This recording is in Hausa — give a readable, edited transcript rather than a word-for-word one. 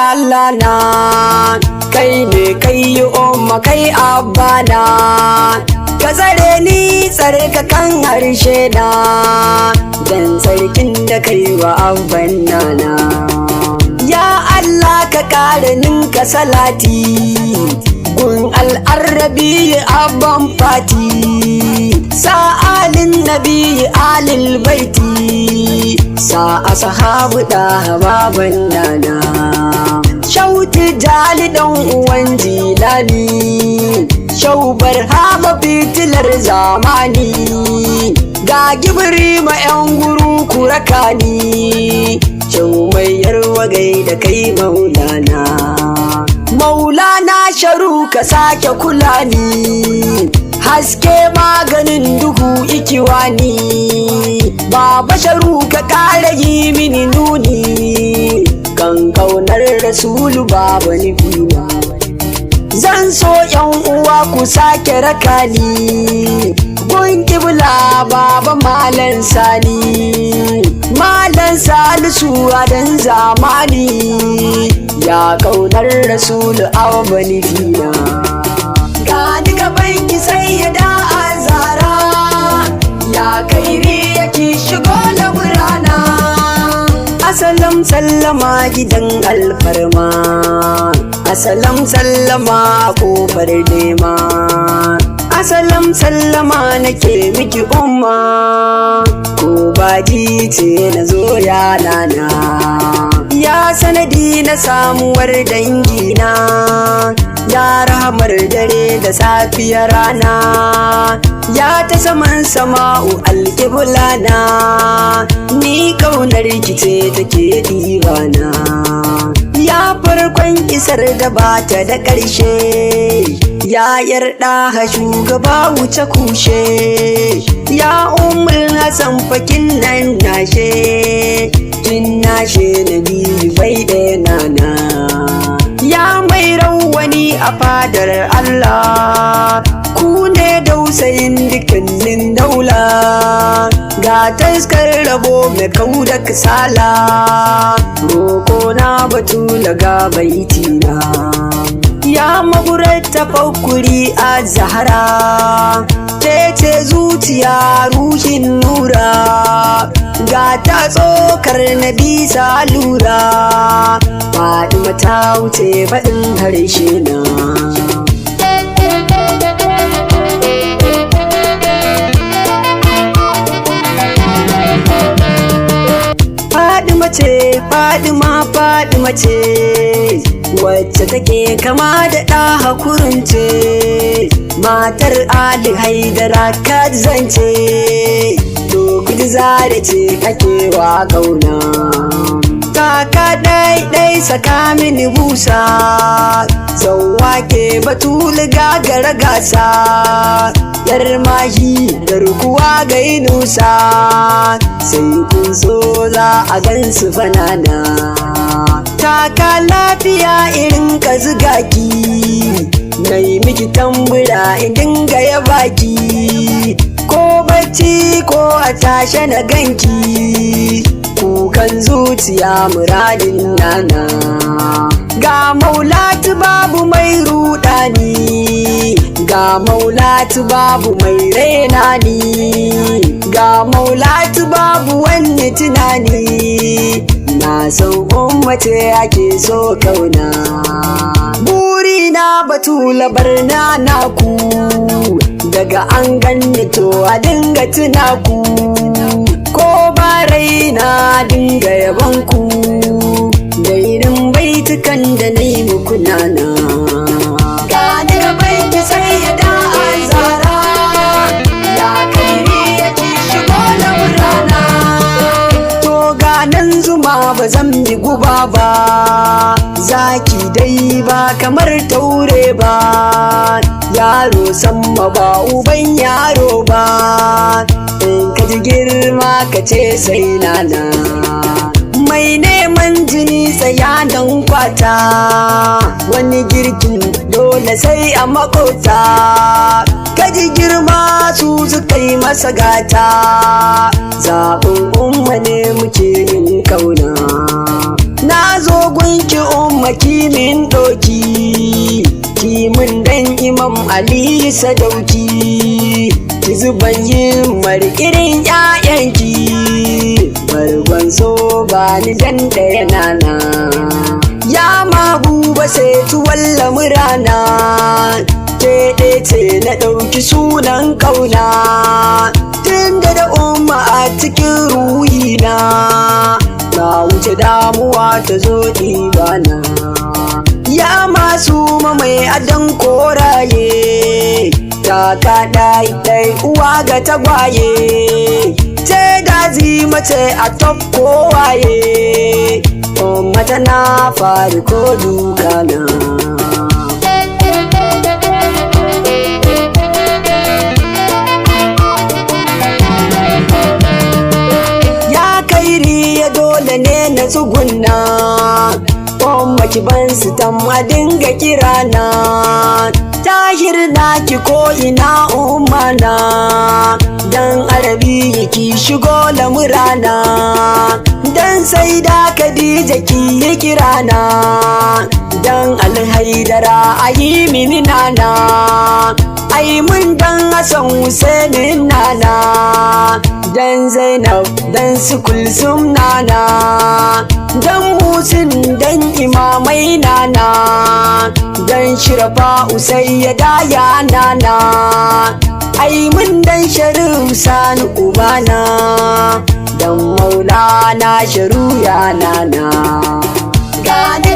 Allah na, kai ne kai umma kai abba na, ka tsare ni tsarkakan harshe na, dan tsarkin da kai wa abban nana. Ya Allah ka ƙara ninka salati gun al'arrabi abban fati, sa'alin nabi alil baiti, sa ashabu da baban nana. Shauti jali dan uwan jilani, shaubar hama fitilar zamani, ga gibiri ma 'yan guru kurakani, shau mai yarwagai da kai maulana. Maulana sharu ka sake kula ni, haske maganin duhu ikiwani, baba sharu ka ƙara yi mini nuni, kan kaunar rasulu baba nufina. Zan so 'yan uwa ku sake raka ni gun kibla baba malan sani, malan salisu a dan zamani, ya kaunar rasulu abba nufina. Gani gaban ki sai ya da azara, ya kairi yake shigo laburana. Asalam sallama gidan alfarma, asalam sallama kofar nema, asalam sallama nake miki umma, ko baji ce na zo ya nana. Ya sanadi na samuwar dangina, ya rahamar dare da safiyar rana, ya ta saman sama'u alƙiblana, ni kaunar kice take ɗibana. Ya farkon isar da bata da ƙarshe, ya yarda ha shugaba wuce kushe, ya umul hasan fakin nan nashe, kin nashe na biyu bai ɗaya nana. Ya mai rawani a fadar Allah, ku ne dausayin dukkanin daula, ga taskar rabo mai kau da kasala, roko na batula ga baitina. Ya magurar tafakkuri a zahara, ce zuciya ruhin nura, ga ta tsokar na bisa lura, faɗi mata wuce faɗin harshe na. Fadima ce wacce take kama da ɗa hakurin ce, matar Ali Haidara ka zance, to gudu zare ce kake wa ƙauna. Taka ɗaiɗai saka mini busa, zauwa ke batul gagara gasa, yar mahi garkuwa ga inusa, sai kun so za a gansu fanana. Taka lafiya irin ka zigaki, nai miki tambura in dinga ya baki, ko bacci ko a tashe na ganki, kukan zuciya muradin nana. Ga maulatu babu mai rudani, ga maulatu babu mai raina ni, ga maulatu babu wani tunani, na san ummace ake so kauna. Burina batula barna naku, daga an ganni to a dinga tuna ku, ko ba raina dinga yaban ku, da irin baitukan da na yi muku nana. Gani gaban ki sai ya da azara, ya kairi yake shigo laburana. To ganan zuma ba zan yi guba ba, zaki dai ba kamar taure ba, yaro samma ba uban yaro ba, in ka ji girma ka ce sai nana. Mai neman jini tsaya don kwata, wani girkin dole sai a makota, kaji girma su suka yi masa gata, zaɓin umma ne muke yin kauna. Na zo gunki umma Aliyu Sadauki, ki zuban himmar irin 'ya'yanki, bargon so ba ni dan ɗaya nana. Ya mabuba sai tuwon lamurana, ke ce na ɗauki sunan ƙauna, tunda da umma a cikin ruhina, na wuce damuwa ta zo ɗibana. Ya masu mai adon koraye, taka ɗai uwa ga tagwaye, ce da mace a top kowaye, umma tana fari ko dukana. Dole ne na tsugunna, umma ki ban su a dinga kirana, tahir na ki ko ina umma na, dan arabi ki shigo lamurana, dan sai da Khadija ki yi kirana, dan alhaidara ayi mini nana, ai mun dan Hassan Husainin nana, dan Zainab dan su Kulsum nana, dan Musin dan imamai nana, dan Shirafa Usayyada ya nana, ai mun dan Sharif Sani ubana, dan Maulana Sharu ya nana. Gani